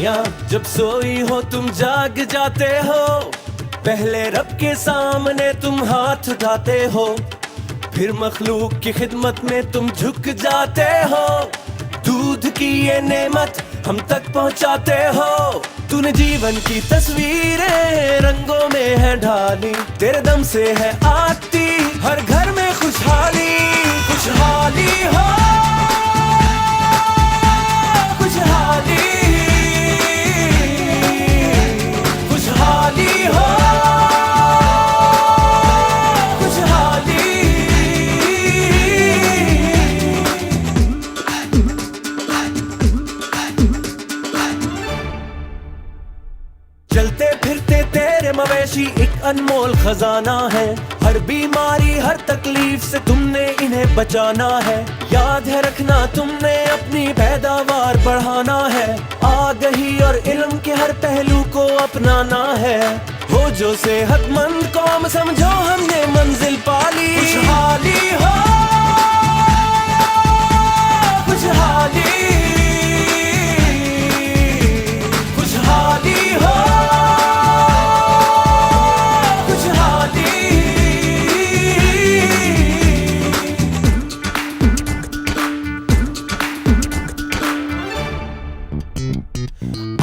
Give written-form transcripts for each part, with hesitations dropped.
दुनिया जब सोई हो तुम जाग जाते हो, पहले रब के सामने तुम हाथ उठाते हो, फिर मखलूक की खिदमत में तुम झुक जाते हो। दूध की ये नेमत हम तक पहुंचाते हो। तूने जीवन की तस्वीरें रंगों में है ढाली, तेरे दम से है आती हर घर में खुशहाली। खुशहाली हो, खुशहाली, खुशहाली हो, खुशहाली। चलते फिरते तेरे मवेशी एक अनमोल खजाना है, हर बीमारी हर तकलीफ से तुमने इन्हें बचाना है। याद है रखना तुमने अपनी पैदावार बढ़ाना है, आगही और इल्म के हर पहलू को अपनाना है। हो जो सेहतमंद कौम समझो हमने मंजिल पाली। खुशहाली हो, खुशहाली, खुशहाली हो,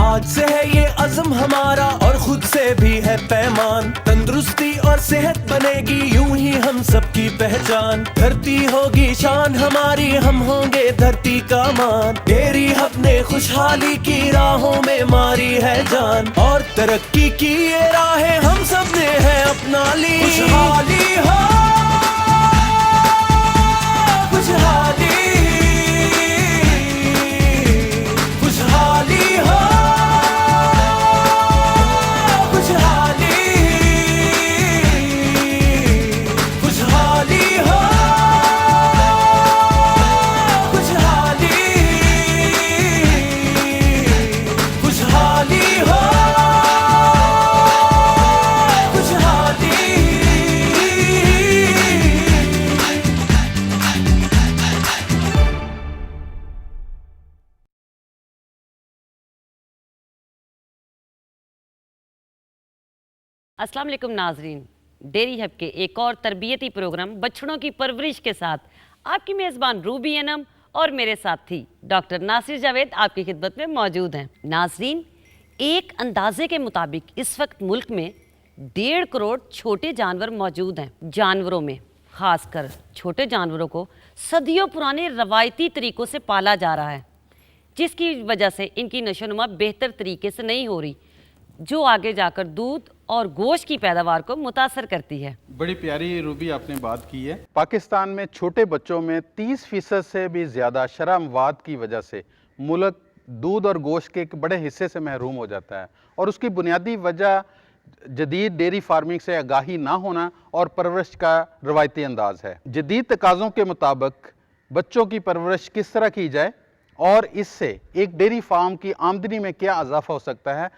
आज से है ये अज़्म हमारा और खुद से भी है पैमान। तंदुरुस्ती और सेहत बनेगी यूं ही हम सबकी पहचान। धरती होगी शान हमारी, हम होंगे धरती का मान। तेरी अपने खुशहाली की राहों में मारी है जान, और तरक्की की ये राहें हम सब ने है अपना ली। खुशहाली हो, खुशहाली, खुशहाली हो, अस्सलाम वालेकुम नाजरीन, डेयरी हब के एक और तरबियती प्रोग्राम बछड़ों की परवरिश के साथ आपकी मेज़बान रूबी अनम और मेरे साथी डॉक्टर नासिर जावेद आपकी खिदमत में मौजूद हैं। नाजरीन, एक अंदाजे के मुताबिक इस वक्त मुल्क में 1.5 करोड़ छोटे जानवर मौजूद हैं। जानवरों में ख़ासकर छोटे जानवरों को सदियों पुराने रवायती तरीक़ों से पाला जा रहा है, जिसकी वजह से इनकी नशोनुमा बेहतर तरीके से नहीं हो रही, जो आगे जाकर दूध और गोश्त की पैदावार को मुतासर करती है। बड़ी प्यारी रूबी आपने बात की है। पाकिस्तान में छोटे बच्चों में 30% से भी ज़्यादा शरह अमवात की वजह से मुल्क दूध और गोश्त के एक बड़े हिस्से से महरूम हो जाता है, और उसकी बुनियादी वजह जदीद डेयरी फार्मिंग से आगाही ना होना और परवरिश का रवायती अंदाज है। जदीद तकाज़ों के मुताबिक बच्चों की परवरिश किस तरह की जाए और इससे एक डेयरी फार्म की आमदनी में क्या इजाफा हो सकता है,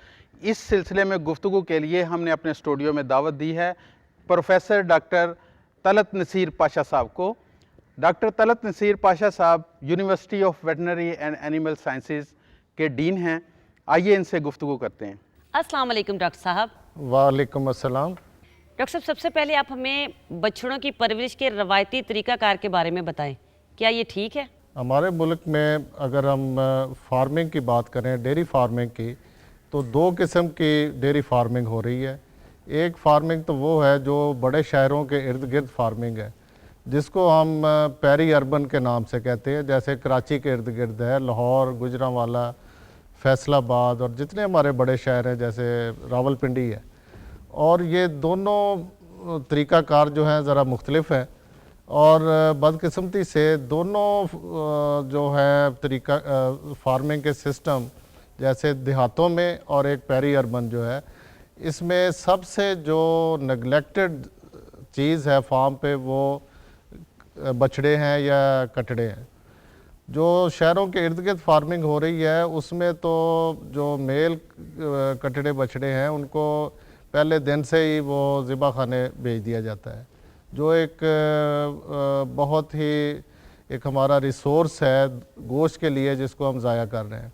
इस सिलसिले में गुफ्तगू के लिए हमने अपने स्टूडियो में दावत दी है प्रोफेसर डॉक्टर तलत नसीर पाशा साहब को। डॉक्टर तलत नसीर पाशा साहब university of veterinary and animal sciences के डीन हैं। आइए इनसे गुफ्तगू करते हैं। अस्सलाम वालेकुम डॉक्टर साहब। वालेकुम अस्सलाम। डॉक्टर साहब, सबसे पहले आप हमें बछड़ों की परवरिश के रवायती तरीक़ाकार के बारे में बताएं, क्या ये ठीक है? हमारे मुल्क में अगर हम फार्मिंग की बात करें, डेयरी फार्मिंग की, तो 2 किस्म की डेयरी फार्मिंग हो रही है। एक फार्मिंग तो वो है जो बड़े शहरों के इर्द गिर्द फार्मिंग है, जिसको हम पेरी अर्बन के नाम से कहते हैं, जैसे कराची के इर्द गिर्द है, लाहौर, गुजरांवाला, फैसलाबाद और जितने हमारे बड़े शहर हैं जैसे रावलपिंडी है। और ये दोनों तरीक़ाकार जो हैं ज़रा मुख्तलिफ हैं, और बदकिस्मती से दोनों जो है तरीका फार्मिंग के सिस्टम, जैसे देहातों में और एक पेरी अर्बन जो है, इसमें सबसे जो नेगलेक्टेड चीज़ है फार्म पे वो बछड़े हैं या कटड़े हैं। जो शहरों के इर्द गिर्द फार्मिंग हो रही है उसमें तो जो मेल कटड़े बछड़े हैं उनको पहले दिन से ही वो ज़िबा खाने भेज दिया जाता है, जो एक बहुत ही एक हमारा रिसोर्स है गोश्त के लिए, जिसको हम ज़ाया कर रहे हैं।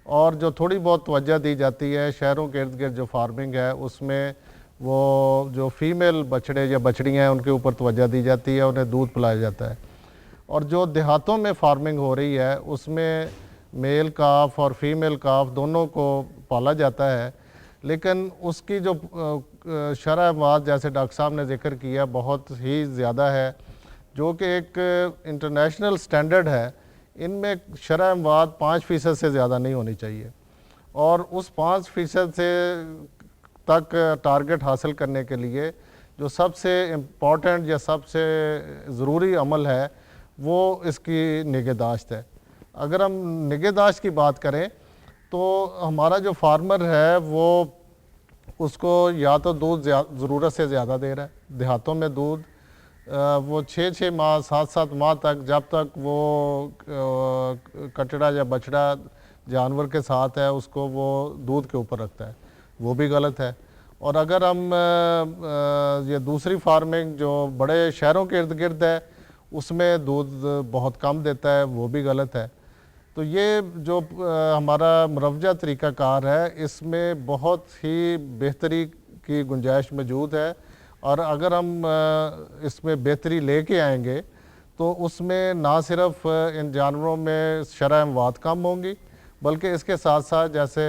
और जो थोड़ी बहुत तवज्जो दी जाती है शहरों के इर्द गिर्द जो फार्मिंग है उसमें वो जो फीमेल बछड़े या बछड़ियाँ हैं उनके ऊपर तवज्जो दी जाती है, उन्हें दूध पिलाया जाता है। और जो देहातों में फार्मिंग हो रही है उसमें मेल काफ और फीमेल काफ दोनों को पाला जाता है, लेकिन उसकी जो शरह माद जैसे डॉक्टर साहब ने जिक्र किया बहुत ही ज़्यादा है, जो कि एक इंटरनेशनल स्टैंडर्ड है। इनमें शरह माद 5% से ज़्यादा नहीं होनी चाहिए, और उस 5% से तक टारगेट हासिल करने के लिए जो सबसे इम्पॉर्टेंट या सबसे ज़रूरी अमल है वो इसकी निगहदाश्त है। अगर हम निगहदाश्त की बात करें तो हमारा जो फार्मर है वो उसको या तो दूध ज़रूरत से ज़्यादा दे रहा है। देहातों में दूध वो 6-6 माह 7-7 माह तक, जब तक वो कचड़ा या बछड़ा जानवर के साथ है उसको वो दूध के ऊपर रखता है, वो भी गलत है। और अगर हम ये दूसरी फार्मिंग जो बड़े शहरों के इर्द गिर्द है उसमें दूध बहुत कम देता है, वो भी गलत है। तो ये जो हमारा मुरवजा तरीक़ाकार है इसमें बहुत ही बेहतरी की गुंजाइश मौजूद है, और अगर हम इसमें बेहतरी लेके आएंगे तो उसमें ना सिर्फ इन जानवरों में शरह अमवात कम होंगी, बल्कि इसके साथ साथ जैसे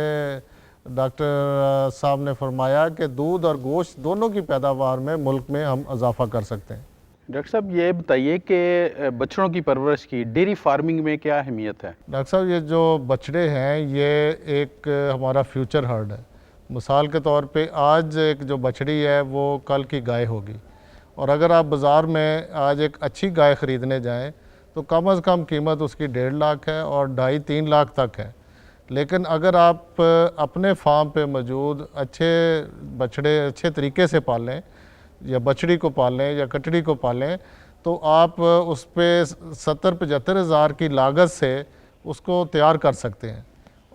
डॉक्टर साहब ने फरमाया कि दूध और गोश्त दोनों की पैदावार में मुल्क में हम इजाफा कर सकते हैं। डॉक्टर साहब ये बताइए कि बछड़ों की परवरिश की डेयरी फार्मिंग में क्या अहमियत है? डॉक्टर साहब ये जो बछड़े हैं ये एक हमारा फ्यूचर हर्ड है। मिसाल के तौर पे आज एक जो बछड़ी है वो कल की गाय होगी, और अगर आप बाज़ार में आज एक अच्छी गाय ख़रीदने जाएं तो कम से कम कीमत उसकी 1.5 लाख है और 2.5-3 लाख तक है। लेकिन अगर आप अपने फार्म पे मौजूद अच्छे बछड़े अच्छे तरीके से पालें, या बछड़ी को पालें या कटड़ी को पालें, तो आप उस पर 70-75 हज़ार की लागत से उसको तैयार कर सकते हैं।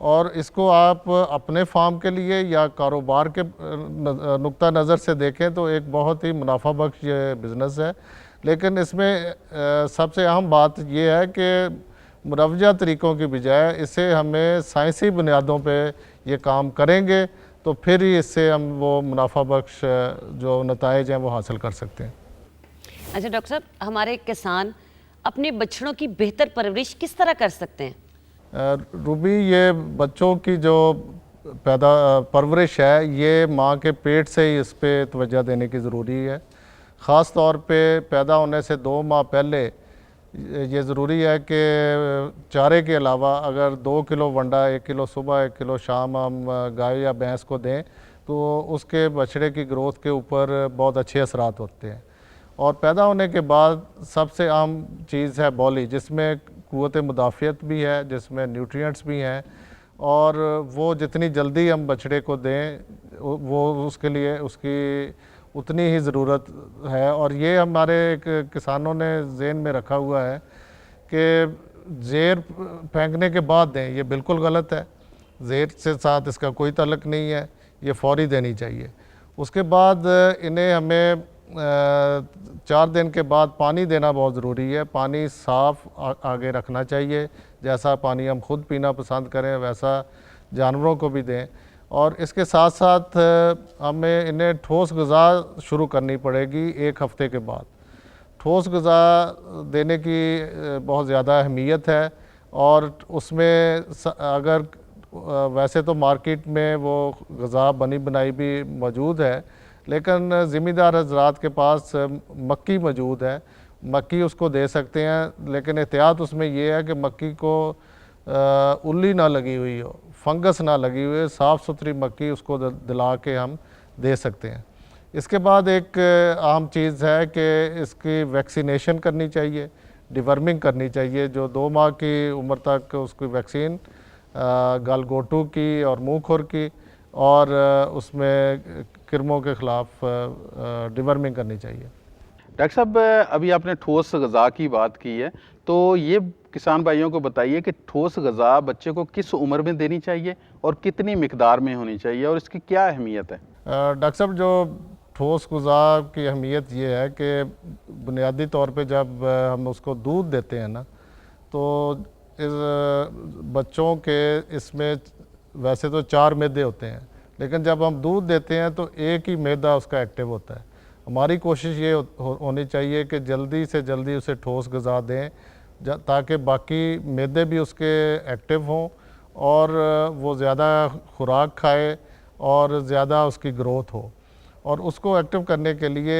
और इसको आप अपने फार्म के लिए या कारोबार के नुक्ता नज़र से देखें तो एक बहुत ही मुनाफा बख्श ये बिज़नेस है। लेकिन इसमें सबसे अहम बात यह है कि मुरवजा तरीक़ों की बजाय इसे हमें साइंसी बुनियादों पे ये काम करेंगे तो फिर ही इससे हम वो मुनाफा बख्श जो नताइज हैं वो हासिल कर सकते हैं। अच्छा डॉक्टर साहब, हमारे किसान अपने बछड़ों की बेहतर परवरिश किस तरह कर सकते हैं? रूबी, ये बच्चों की जो परवरिश है ये माँ के पेट से ही इस पर तवज्जो देने की ज़रूरी है। ख़ास तौर पे पैदा होने से 2 माह पहले ये ज़रूरी है कि चारे के अलावा अगर 2 किलो वंडा 1 किलो सुबह 1 किलो शाम हम गाय या भैंस को दें तो उसके बछड़े की ग्रोथ के ऊपर बहुत अच्छे असरात होते हैं। और पैदा होने के बाद सबसे अहम चीज़ है बॉली, जिसमें क़ुव्वत मुदाफ़ियत भी है, जिसमें न्यूट्रिएंट्स भी हैं, और वो जितनी जल्दी हम बछड़े को दें वो उसके लिए उसकी उतनी ही ज़रूरत है। और ये हमारे किसानों ने ज़हन में रखा हुआ है कि ज़ेर फेंकने के बाद दें, ये बिल्कुल गलत है। ज़ेर से साथ इसका कोई ताल्लुक़ नहीं है, ये फ़ौरी देनी चाहिए। उसके बाद इन्हें हमें 4 दिन के बाद पानी देना बहुत ज़रूरी है। पानी साफ़ आगे रखना चाहिए, जैसा पानी हम खुद पीना पसंद करें वैसा जानवरों को भी दें। और इसके साथ साथ हमें इन्हें ठोस ग़िज़ा शुरू करनी पड़ेगी 1 हफ़्ते के बाद। ठोस ग़िज़ा देने की बहुत ज़्यादा अहमियत है, और उसमें अगर वैसे तो मार्केट में वो ग़िज़ा बनी बनाई भी मौजूद है, लेकिन ज़िम्मेदार हज़रात के पास मक्की मौजूद है, मक्की उसको दे सकते हैं। लेकिन एहतियात उसमें यह है कि मक्की को उल्ली ना लगी हुई हो, फंगस ना लगी हुई है, साफ़ सुथरी मक्की उसको दिला के हम दे सकते हैं। इसके बाद एक अहम चीज़ है कि इसकी वैक्सीनेशन करनी चाहिए, डिवर्मिंग करनी चाहिए। जो 2 माह की उम्र तक उसकी वैक्सीन गलगोटू की और मुँह खुर की, और उसमें किरमों के ख़िलाफ़ डिवर्मिंग करनी चाहिए। डॉक्टर साहब, अभी आपने ठोस ग़िज़ा की बात की है, तो ये किसान भाइयों को बताइए कि ठोस ग़िज़ा बच्चे को किस उम्र में देनी चाहिए और कितनी मिकदार में होनी चाहिए और इसकी क्या अहमियत है? डॉक्टर साहब, जो ठोस ग़िज़ा की अहमियत ये है कि बुनियादी तौर पे जब हम उसको दूध देते हैं ना, तो बच्चों के इसमें वैसे तो 4 मैदे होते हैं, लेकिन जब हम दूध देते हैं तो एक ही मैदा उसका एक्टिव होता है। हमारी कोशिश ये होनी चाहिए कि जल्दी से जल्दी उसे ठोस ग़िज़ा दें ताकि बाकी मैदे भी उसके एक्टिव हों और वो ज़्यादा खुराक खाए और ज़्यादा उसकी ग्रोथ हो। और उसको एक्टिव करने के लिए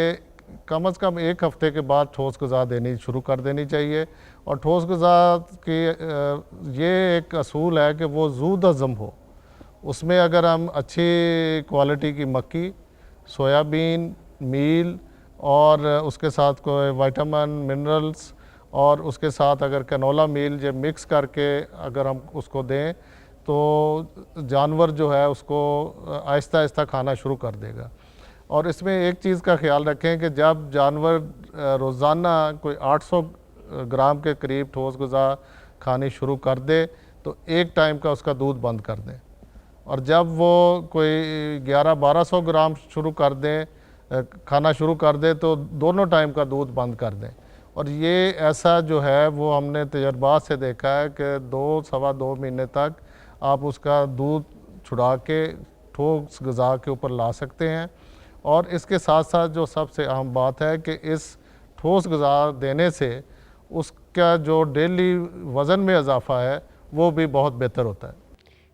कम से कम 1 हफ़्ते के बाद ठोस ग़िज़ा देनी शुरू कर देनी चाहिए। और ठोस ग़िज़ा की ये एक असूल है कि वो ज़ूद हज़म हो। उसमें अगर हम अच्छी क्वालिटी की मक्की, सोयाबीन, मील और उसके साथ कोई विटामिन, मिनरल्स और उसके साथ अगर कैनोला मील ये मिक्स करके अगर हम उसको दें तो जानवर जो है उसको आहिस्ता आहिस्ता खाना शुरू कर देगा। और इसमें एक चीज़ का ख्याल रखें कि जब जानवर रोज़ाना कोई 800 ग्राम के करीब ठोस ग़िज़ा खानी शुरू कर दे तो एक टाइम का उसका दूध बंद कर दें। और जब वो कोई 1100-1200 ग्राम शुरू कर दें खाना शुरू कर दे तो दोनों टाइम का दूध बंद कर दें। और ये ऐसा जो है वो हमने तजर्बात से देखा है कि 2-2.25 महीने तक आप उसका दूध छुड़ा के ठोस ग़िज़ा के ऊपर ला सकते हैं। और इसके साथ साथ जो सबसे अहम बात है कि इस ठोस ग़िज़ा देने से उसका जो डेली वज़न में इजाफ़ा है वो भी बहुत बेहतर होता है।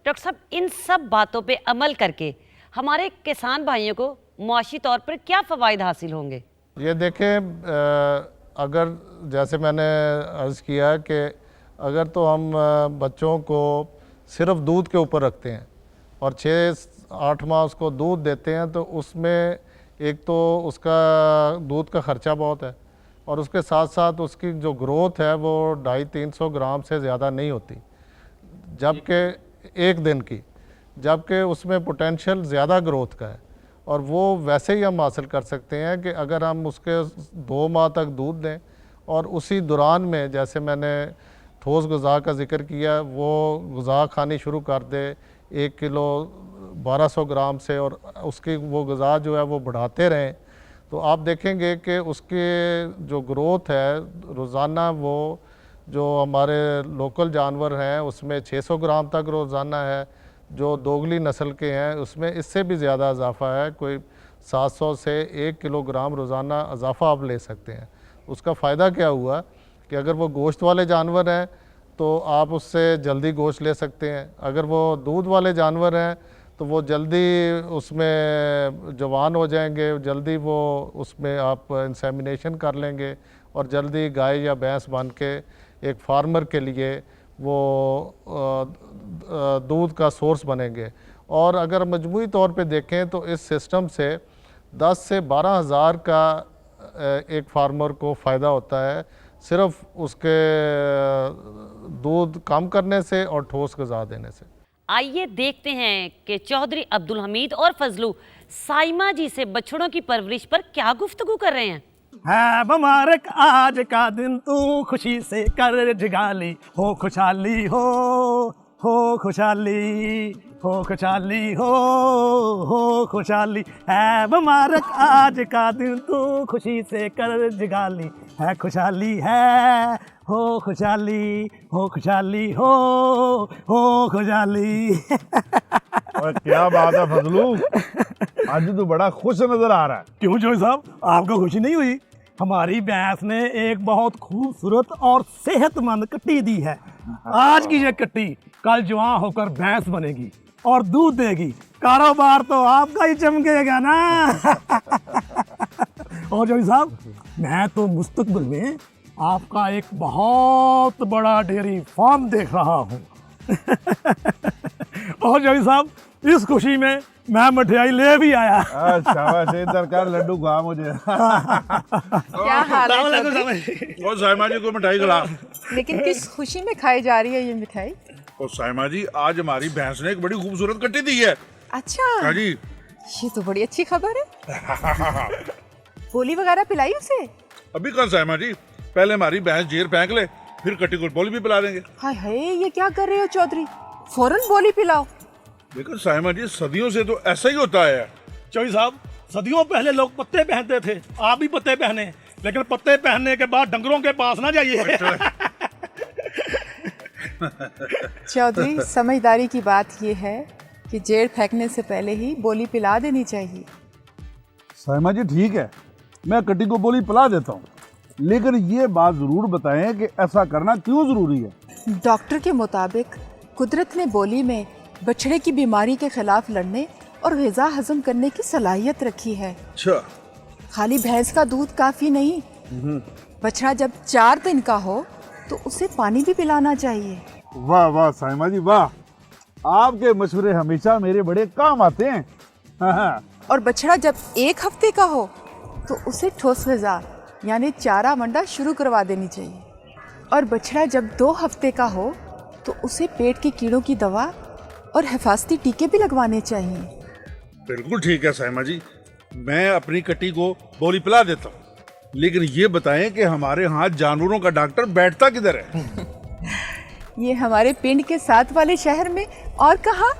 डॉक्टर साहब, इन सब बातों पे अमल करके हमारे किसान भाइयों को मुआशी तौर पर क्या फ़वाइद हासिल होंगे? ये देखें, अगर जैसे मैंने अर्ज़ किया कि अगर तो हम बच्चों को सिर्फ़ दूध के ऊपर रखते हैं और 6-8 माह उसको दूध देते हैं तो उसमें एक तो उसका दूध का ख़र्चा बहुत है और उसके साथ साथ उसकी जो ग्रोथ है वो 250-300 ग्राम से ज़्यादा नहीं होती, जबकि एक दिन की, जबकि उसमें पोटेंशियल ज़्यादा ग्रोथ का है। और वो वैसे ही हम हासिल कर सकते हैं कि अगर हम उसके 2 माह तक दूध दें और उसी दौरान में जैसे मैंने ठोस ग़िज़ा का ज़िक्र किया वो ग़िज़ा खानी शुरू कर दे 1 किलो 1200 ग्राम से और उसकी वो ग़िज़ा जो है वो बढ़ाते रहें तो आप देखेंगे कि उसके जो ग्रोथ है रोज़ाना वो जो हमारे लोकल जानवर हैं उसमें 600 ग्राम तक रोज़ाना है, जो दोगली नस्ल के हैं उसमें इससे भी ज़्यादा इजाफ़ा है, कोई 700 से 1 किलोग्राम रोज़ाना इजाफ़ा आप ले सकते हैं। उसका फ़ायदा क्या हुआ कि अगर वो गोश्त वाले जानवर हैं तो आप उससे जल्दी गोश्त ले सकते हैं, अगर वो दूध वाले जानवर हैं तो वो जल्दी उसमें जवान हो जाएंगे, जल्दी वो उसमें आप इंसेमिनेशन कर लेंगे और जल्दी गाय या भैंस बन के एक फार्मर के लिए वो दूध का सोर्स बनेंगे। और अगर मजमूई तौर पे देखें तो इस सिस्टम से 10 से 12 हज़ार का एक फार्मर को फ़ायदा होता है सिर्फ उसके दूध कम करने से और ठोस ग़िज़ा देने से। आइए देखते हैं कि चौधरी अब्दुल हमीद और फजलू साइमा जी से बछड़ों की परवरिश पर क्या गुफ्तगू कर रहे हैं। है मुबारक आज का दिन, तू खुशी से कर जगाली, हो खुशहाली हो खुशहाली, हो खुशहाली हो खुशहाली। है मुबारक आज का दिन, तू खुशी से कर जगाली, है खुशहाली है, हो खुशहाली हो खुशहाली हो खुशहाली। और क्या बात है फजलू, आज तो बड़ा खुश नजर आ रहा है। क्यों जोई साहब, आपको खुशी नहीं हुई? हमारी भैंस ने एक बहुत खूबसूरत और सेहतमंद कट्टी दी है। आज की ये कट्टी कल जवान होकर भैंस बनेगी और दूध देगी, कारोबार तो आपका ही चमकेगा ना। और जोई साहब, मैं तो मुस्तकबिल में आपका एक बहुत बड़ा डेयरी फार्म देख रहा हूँ। और जोई साहब, इस खुशी में मैं मिठाई ले भी आया। शाबाश, इधर कर लड्डू खा मुझे। क्या हाल है चौधरी? और साइमा जी को मिठाई खिला। लेकिन किस खुशी में खाई जा रही है ये मिठाई? और साइमा जी, आज हमारी भैंस ने एक बड़ी खूबसूरत कट्टी दी है। अच्छा, हाँ जी। ये तो बड़ी अच्छी खबर है। गोली वगैरह पिलाई उसे? अभी कल साइमा जी, पहले हमारी भैंस जेर फेंक ले, फिर कट्टी को बोली भी पिला देंगे। हाय हाय, ये क्या कर रहे हो चौधरी? फौरन बोली पिलाओ। लेकिन साइमा जी, सदियों से तो ऐसा ही होता है। चौधरी साहब, सदियों पहले लोग पत्ते पहनते थे, आप भी पत्ते पहने, लेकिन पत्ते पहनने के बाद डंगरों के पास ना जाइए। चौधरी, समझदारी की बात यह है कि जेड़ फेंकने से पहले ही बोली पिला देनी चाहिए। साइमा जी ठीक है, मैं कटी को बोली पिला देता हूँ, लेकिन ये बात जरूर बताएं कि ऐसा करना क्यों जरूरी है। डॉक्टर के मुताबिक कुदरत ने बोली में बछड़े की बीमारी के खिलाफ लड़ने और ग़िज़ा हजम करने की सलाहियत रखी है। अच्छा। खाली भैंस का दूध काफ़ी नहीं, बछड़ा जब 4 दिन का हो तो उसे पानी भी पिलाना चाहिए। वाह वाह साइमा जी वाह, आपके मशवरे हमेशा मेरे बड़े काम आते हैं। हाँ। और बछड़ा जब 1 हफ्ते का हो तो उसे ठोस ग़िज़ा यानी चारा मंडा शुरू करवा देनी चाहिए। और बछड़ा जब 2 हफ्ते का हो तो उसे पेट के कीड़ों की दवा और हिफाजती टीके भी लगवाने चाहिए। बिल्कुल ठीक है साइमा जी, मैं अपनी कटी को बोली पिला देता हूँ, लेकिन ये बताएं कि हमारे यहाँ जानवरों का डॉक्टर बैठता किधर है? ये हमारे पिंड के साथ वाले शहर में और कहाँ।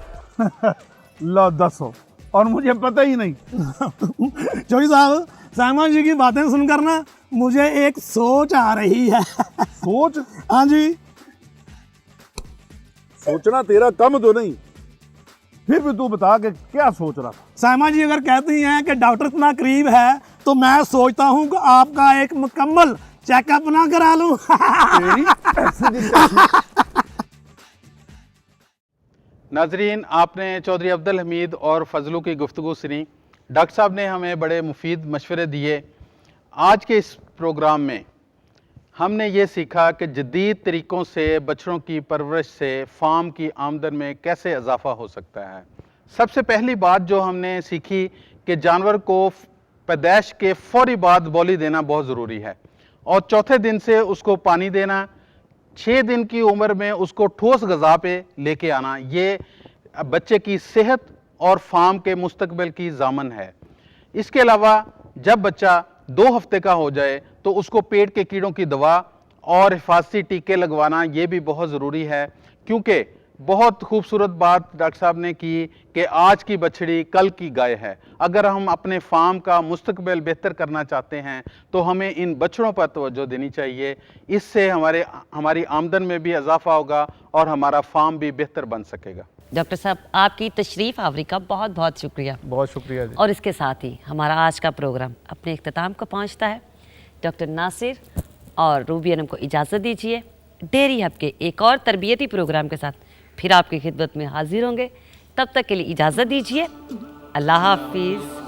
लो 10 हो और मुझे पता ही नहीं। चौधरी साहब, साइमा जी की बातें सुनकर ना मुझे एक सोच आ रही है। सोच? हाँ जी। सोचना तेरा कम तो नहीं, फिर भी तू बता के क्या सोच रहा था? साइमा जी अगर कहती हैं कि डॉक्टर इतना करीब है तो मैं सोचता हूँ कि आपका एक मुकम्मल चेकअप ना करा लूं। नाजरीन, आपने चौधरी अब्दुल हमीद और फजलू की गुफ्तगू सुनी। डॉक्टर साहब ने हमें बड़े मुफीद मशवरे दिए। आज के इस प्रोग्राम में हमने ये सीखा कि जदीद तरीक़ों से बछड़ों की परवरिश से फार्म की आमदन में कैसे इजाफ़ा हो सकता है। सबसे पहली बात जो हमने सीखी कि जानवर को पैदाइश के फ़ौरी बाद बोली देना बहुत ज़रूरी है और चौथे दिन से उसको पानी देना, 6 दिन की उम्र में उसको ठोस ग़िज़ा पे लेके आना, ये बच्चे की सेहत और फार्म के मुस्तकबिल की ज़ामन है। इसके अलावा जब बच्चा 2 हफ्ते का हो जाए तो उसको पेट के कीड़ों की दवा और हिफाजती टीके लगवाना ये भी बहुत ज़रूरी है, क्योंकि बहुत खूबसूरत बात डॉक्टर साहब ने की कि आज की बछड़ी कल की गाय है। अगर हम अपने फार्म का मुस्तकबिल बेहतर करना चाहते हैं तो हमें इन बछड़ों पर तवज्जो देनी चाहिए। इससे हमारी आमदन में भी इजाफा होगा और हमारा फार्म भी बेहतर बन सकेगा। डॉक्टर साहब, आपकी तशरीफ़ आवरी का बहुत बहुत शुक्रिया। बहुत शुक्रिया जी। और इसके साथ ही हमारा आज का प्रोग्राम अपने इख्तिताम को पहुंचता है। डॉक्टर नासिर और रूबी अनम को इजाज़त दीजिए। डेयरी हब के एक और तरबियती प्रोग्राम के साथ फिर आपकी खिदमत में हाजिर होंगे। तब तक के लिए इजाज़त दीजिए। अल्लाह हाफिज़।